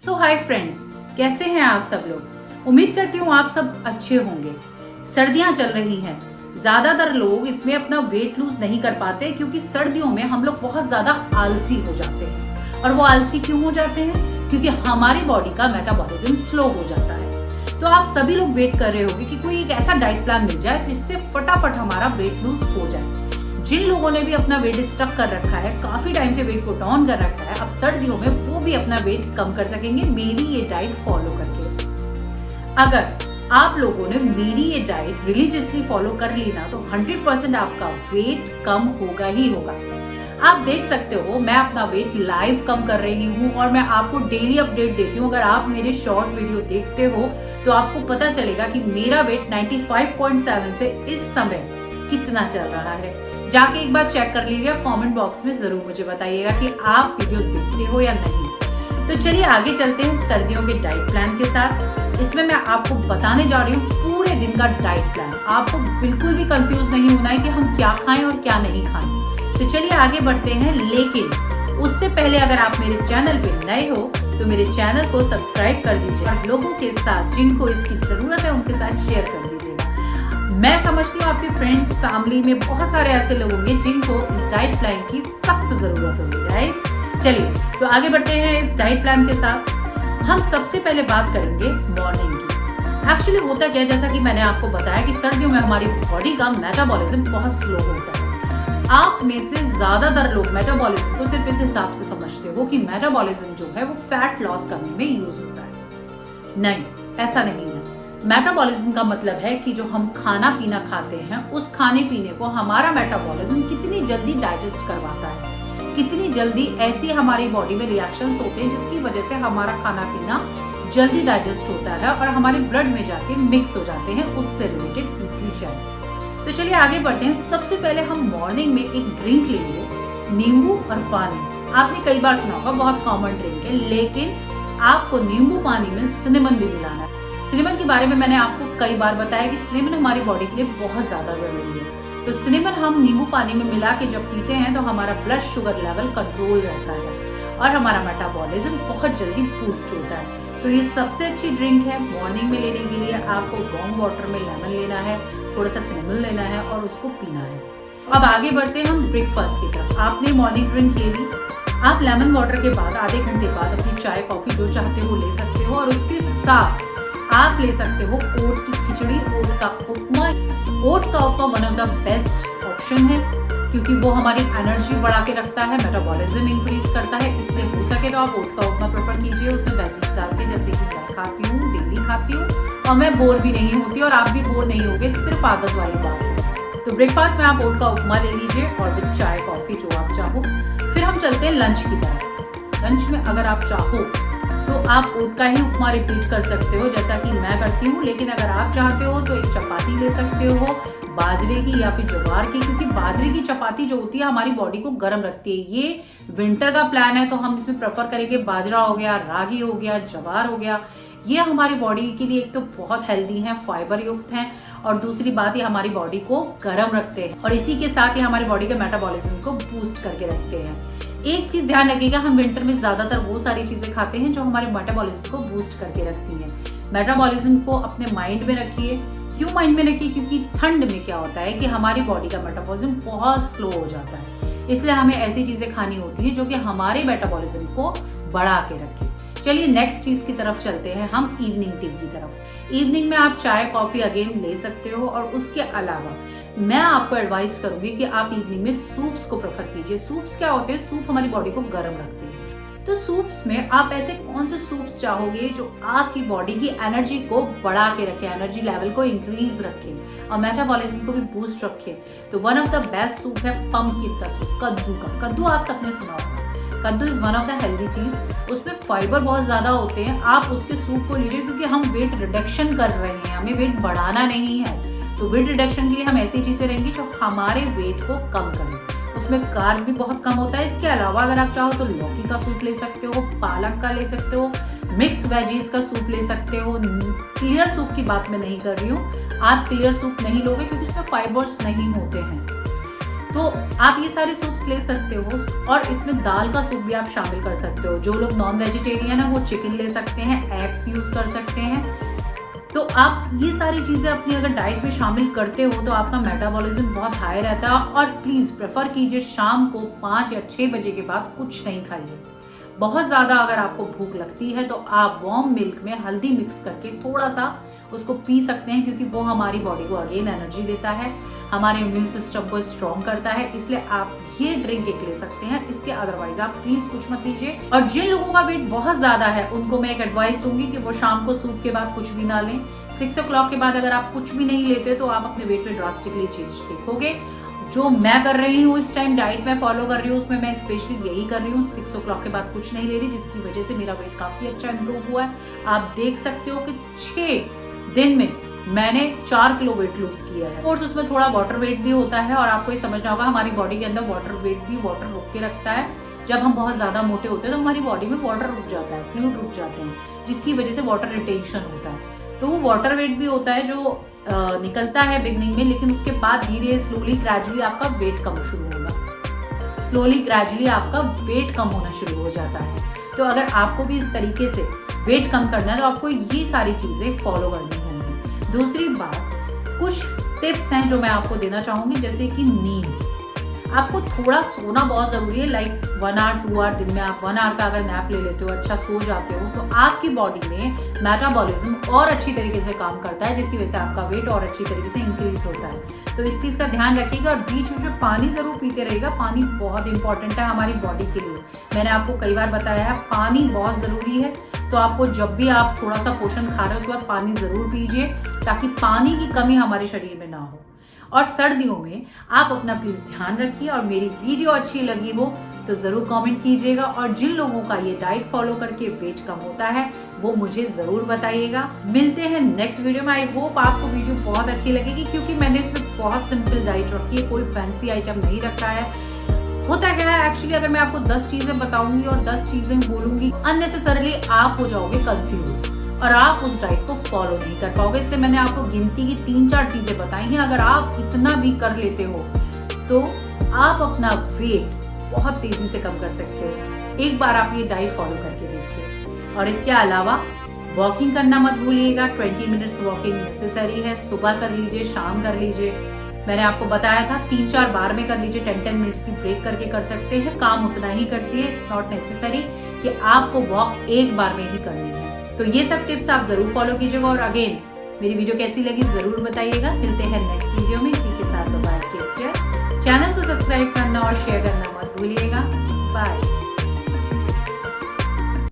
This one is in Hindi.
हाय फ्रेंड्स, कैसे हैं आप सब लोग। उम्मीद करती हूँ आप सब अच्छे होंगे। सर्दियां चल रही हैं, ज्यादातर लोग इसमें अपना वेट लूज नहीं कर पाते क्योंकि सर्दियों में हम लोग बहुत ज्यादा आलसी हो जाते हैं। और वो आलसी क्यों हो जाते हैं? क्योंकि हमारी बॉडी का मेटाबॉलिज्म स्लो हो जाता है। तो आप सभी लोग वेट कर रहे होंगे कि कोई एक ऐसा डाइट प्लान मिल जाए जिससे फटाफट हमारा वेट लूज हो जाए। जिन लोगों ने भी अपना वेट स्टक कर रखा है, काफी टाइम से वेट को डाउन कर रखा है, अब सर्दियों में वो भी अपना वेट कम कर सकेंगे मेरी ये डाइट फॉलो करके। अगर आप लोगों ने मेरी ये डाइट रिलीजियसली फॉलो कर ली ना, तो 100% आपका वेट कम होगा ही होगा। आप देख सकते हो मैं अपना वेट लाइव कम कर रही हूँ और मैं आपको डेली अपडेट देती हूँ। अगर आप मेरे शॉर्ट वीडियो देखते हो तो आपको पता चलेगा कि मेरा वेट 95.7 से इस समय कितना चल रहा है। जाके एक बार चेक कर लीजिएगा, कमेंट बॉक्स में जरूर मुझे बताइएगा कि आप वीडियो देखते हो या नहीं। तो चलिए आगे चलते हैं सर्दियों के डाइट प्लान के साथ। इसमें मैं आपको बताने जा रही हूँ पूरे दिन का डाइट प्लान। आपको बिल्कुल भी कंफ्यूज नहीं होना है कि हम क्या खाएं और क्या नहीं खाएं। तो चलिए आगे बढ़ते हैं, लेकिन उससे पहले अगर आप मेरे चैनल पे नए हो तो मेरे चैनल को सब्सक्राइब कर दीजिए और लोगों के साथ जिनको इसकी जरूरत है उनके साथ शेयर कर दीजिएगा। मैं समझती हूँ आपके फ्रेंड्स फैमिली में बहुत सारे ऐसे लोग होंगे जिनको इस डाइट प्लान की सख्त जरूरत होगी, राइट। चलिए तो आगे बढ़ते हैं इस डाइट प्लान के साथ। हम सबसे पहले बात करेंगे मॉर्निंग की। एक्चुअली होता क्या है, जैसा कि मैंने आपको बताया कि सर्दियों में हमारी बॉडी का मेटाबॉलिज्म बहुत स्लो होता है। आप में से ज्यादातर लोग मेटाबॉलिज्म को सिर्फ इस हिसाब से समझते हो कि मेटाबॉलिज्म जो है वो फैट लॉस करने में यूज होता है। नहीं, ऐसा नहीं है। मेटाबॉलिज्म का मतलब है कि जो हम खाना पीना खाते हैं उस खाने पीने को हमारा मेटाबॉलिज्म कितनी जल्दी डाइजेस्ट करवाता है, कितनी जल्दी ऐसी हमारी बॉडी में रिएक्शंस होते हैं जिसकी वजह से हमारा खाना पीना जल्दी डाइजेस्ट होता है और हमारे ब्लड में जाके मिक्स हो जाते हैं उससे रिलेटेड न्यूट्रिशन। तो चलिए आगे बढ़ते हैं। सबसे पहले हम मॉर्निंग में एक ड्रिंक लेंगे, नींबू और पानी। आपने कई बार सुना होगा, बहुत कॉमन ड्रिंक है, लेकिन आपको नींबू पानी में सिनेमन भी मिलाना है। सिनेमन के बारे में मैंने आपको कई बार बताया कि सिनेमन हमारी बॉडी के लिए बहुत ज्यादा जरूरी है। तो सिनेमन हम नींबू पानी में मिला के जब पीते हैं तो हमारा ब्लड शुगर लेवल कंट्रोल रहता है और हमारा मेटाबॉलिज्म बहुत जल्दी बूस्ट होता है। तो ये सबसे अच्छी ड्रिंक है मॉर्निंग में लेने के लिए। आपको वार्म वाटर में लेमन लेना है, थोड़ा सा सिनेमन लेना है और उसको पीना है। अब आगे बढ़ते हैं हम ब्रेकफास्ट की तरफ। आपने मॉर्निंग ड्रिंक ले ली, आप लेमन वाटर के बाद आधे घंटे बाद अपनी चाय कॉफी जो चाहते हो ले सकते हो और उसके साथ आप ले सकते हो ओट की खिचड़ी, ओट का उपमा। ओट का upma one of the best option है क्योंकि वो हमारी एनर्जी बढ़ा के रखता है, मेटाबॉलिज्म इंक्रीज करता है। इसलिए हो सके तो आप ओट का उपमा प्रेफर कीजिए, उसमें वेजीज डाल के, जैसे कि मैं खाती हूँ, डेली खाती हूँ और मैं बोर भी नहीं होती और आप भी बोर नहीं होगे, सिर्फ आदत वाली बात है। तो ब्रेकफास्ट में आप ओट का उपमा ले लीजिए और विद चाय कॉफी जो आप चाहो। फिर हम चलते हैं लंच की तरफ। लंच में अगर आप चाहो तो आप ओट का ही उपमा रिपीट कर सकते हो जैसा कि मैं करती हूँ, लेकिन अगर आप चाहते हो तो एक चपाती ले सकते हो बाजरे की या फिर ज्वार की, क्योंकि बाजरे की चपाती जो होती है हमारी बॉडी को गर्म रखती है। ये विंटर का प्लान है तो हम इसमें प्रेफर करेंगे बाजरा हो गया, रागी हो गया, ज्वार हो गया। ये हमारी बॉडी के लिए एक तो बहुत हेल्दी है, फाइबर युक्त है और दूसरी बात ये हमारी बॉडी को गर्म रखते हैं और इसी के साथ ही हमारी बॉडी के मेटाबॉलिज्म को बूस्ट करके रखते हैं। एक चीज ध्यान रखिएगा, हम विंटर में ज्यादातर वो सारी चीजें खाते हैं जो हमारे मेटाबॉलिज्म को बूस्ट करके रखती हैं। मेटाबॉलिज्म को अपने माइंड में रखिए। क्यों माइंड में रखिए? क्योंकि ठंड में क्या होता है कि हमारी बॉडी का मेटाबॉलिज्म बहुत स्लो हो जाता है, इसलिए हमें ऐसी चीजें खानी होती है जो कि हमारे मेटाबॉलिज्म को बढ़ा के रखे। चलिए नेक्स्ट चीज की तरफ चलते हैं हम, इवनिंग टी की तरफ। इवनिंग में आप चाय कॉफी अगेन ले सकते हो और उसके अलावा मैं आपको एडवाइस करूंगी कि आप इवनिंग में सूप्स को प्रेफर कीजिए। सूप्स क्या होते हैं? सूप हमारी बॉडी को गर्म रखते हैं। तो सूप्स में आप ऐसे कौन से सूप्स चाहोगे जो आपकी बॉडी की एनर्जी को बढ़ा के रखे, एनर्जी लेवल को इंक्रीज रखे और मेटाबॉलिज्म को भी बूस्ट रखे? तो one of the best soup है पंपकिन का सूप, कद्दू का। कद्दू आप सबने सुना होगा, कद्दू is one of the healthy चीज। उसमें फाइबर बहुत ज्यादा होते हैं। आप उसके सूप को लीजिए क्योंकि हम वेट रिडक्शन कर रहे हैं, हमें वेट बढ़ाना नहीं है। तो वेट रिडक्शन के लिए हम ऐसी चीजें रहेंगी जो हमारे वेट को कम करें। उसमें कार्ब भी बहुत कम होता है। इसके अलावा अगर आप चाहो तो लौकी का सूप ले सकते हो, पालक का ले सकते हो, मिक्स वेजीज का सूप ले सकते हो। क्लियर सूप की बात मैं नहीं कर रही हूँ, आप क्लियर सूप नहीं लोगे क्योंकि उसमें फाइबर्स नहीं होते हैं। तो आप ये सारे सूप्स ले सकते हो और इसमें दाल का सूप भी आप शामिल कर सकते हो। जो लोग नॉन वेजिटेरियन है वो चिकन ले सकते हैं, एग्स यूज कर सकते हैं। तो आप ये सारी चीजें अपनी अगर डाइट में शामिल करते हो तो आपका मेटाबॉलिज्म बहुत हाई रहता है। और प्लीज प्रेफर कीजिए शाम को 5 या 6 बजे के बाद कुछ नहीं खाइए। बहुत ज़्यादा अगर आपको भूख लगती है तो आप वार्म मिल्क में हल्दी मिक्स करके थोड़ा सा उसको पी सकते हैं, क्योंकि वो हमारी बॉडी को अगेन एनर्जी देता है, हमारे इम्यून सिस्टम को स्ट्रॉन्ग करता है। इसलिए आप ये ड्रिंक एक ले सकते हैं, इसके अदरवाइज आप प्लीज कुछ मत लीजिए। और जिन लोगों का वेट बहुत ज्यादा है उनको मैं एक एडवाइस दूंगी कि वो शाम को सूप के बाद कुछ भी ना लें। 6 o'clock के बाद अगर आप कुछ भी नहीं लेते तो आप अपने वेट में ड्रास्टिकली चेंज देखोगे। जो मैं कर रही हूँ इस टाइम डाइट में फॉलो कर रही हूँ उसमें मैं स्पेशली यही कर रही हूँ, 6 o'clock के बाद कुछ नहीं ले रही, जिसकी वजह से मेरा वेट काफी अच्छा इंप्रूव हुआ है। आप देख सकते हो कि 6 दिन में मैंने 4 किलो वेट लूज किया है। और उसमें थोड़ा वाटर वेट भी होता है और आपको ये समझना होगा हमारी बॉडी के अंदर वाटर वेट भी वाटर रोक के रखता है। जब हम बहुत ज्यादा मोटे होते हैं तो हमारी बॉडी में वाटर रुक जाता है, फ्लूइड रुक जाते हैं, जिसकी वजह से वाटर रिटेंशन होता है। तो वो वाटर वेट भी होता है जो निकलता है बिगनिंग में, लेकिन उसके बाद धीरे स्लोली ग्रेजुअली आपका वेट कम शुरू होगा, स्लोली ग्रेजुअली आपका वेट कम होना शुरू हो जाता है। तो अगर आपको भी इस तरीके से वेट कम करना है तो आपको ये सारी चीजें फॉलो करनी होंगी। दूसरी बात, कुछ टिप्स हैं जो मैं आपको देना चाहूंगी, जैसे कि नींद। आपको थोड़ा सोना बहुत जरूरी है, लाइक 1 hour 2 hour दिन में आप 1 hour का अगर नैप ले लेते हो, अच्छा सो जाते हो, तो आपकी बॉडी में मेटाबॉलिज्म और अच्छी तरीके से काम करता है, जिसकी वजह से आपका वेट और अच्छी तरीके से इंक्रीज होता है। तो इस चीज का ध्यान रखिएगा और बीच में पानी जरूर पीते रहेगा। पानी बहुत इंपॉर्टेंट है हमारी बॉडी के लिए, मैंने आपको कई बार बताया है, पानी बहुत जरूरी है। तो आपको जब भी आप थोड़ा सा पोषण खा रहे हो उसके बाद पानी जरूर पीजिए, ताकि पानी की कमी हमारे शरीर में ना हो। और सर्दियों में आप अपना प्लीज ध्यान रखिए। और मेरी वीडियो अच्छी लगी हो तो जरूर कमेंट कीजिएगा। और जिन लोगों का ये डाइट फॉलो करके वेट कम होता है वो मुझे जरूर बताइएगा। मिलते हैं नेक्स्ट वीडियो में। आई होप आपको वीडियो बहुत अच्छी लगेगी, क्योंकि मैंने इसमें बहुत सिंपल डाइट रखी है, कोई फैंसी आइटम नहीं रखा है। होता क्या है एक्चुअली, अगर मैं आपको 10 चीजें बताऊंगी और 10 चीजें बोलूंगी, अननेसेसरली आप हो जाओगे कंफ्यूज और आप उस डाइट को फॉलो नहीं कर पाओगे। इसलिए मैंने आपको गिनती की 3-4 चीजें बताई हैं। अगर आप इतना भी कर लेते हो तो आप अपना वेट बहुत तेजी से कम कर सकते हो। एक बार आप ये डाइट फॉलो करके देखिए। और इसके अलावा वॉकिंग करना मत भूलिएगा। 20 मिनट्स वॉकिंग नेसेसरी है, सुबह कर लीजिए, शाम कर लीजिए। मैंने आपको बताया था 3-4 बार में कर लीजिए, 10-10 मिनट्स की ब्रेक करके कर सकते हैं, काम उतना ही करती है। इट्स नॉट नेसेसरी कि आपको वॉक एक बार में ही करनी है। तो ये सब टिप्स आप जरूर फॉलो कीजिएगा। और अगेन मेरी वीडियो कैसी लगी जरूर बताइएगा। मिलते हैं नेक्स्ट वीडियो में, इसी के साथ बाय, टेक केयर। चैनल को सब्सक्राइब करना और शेयर करना मत भूलिएगा। बाय।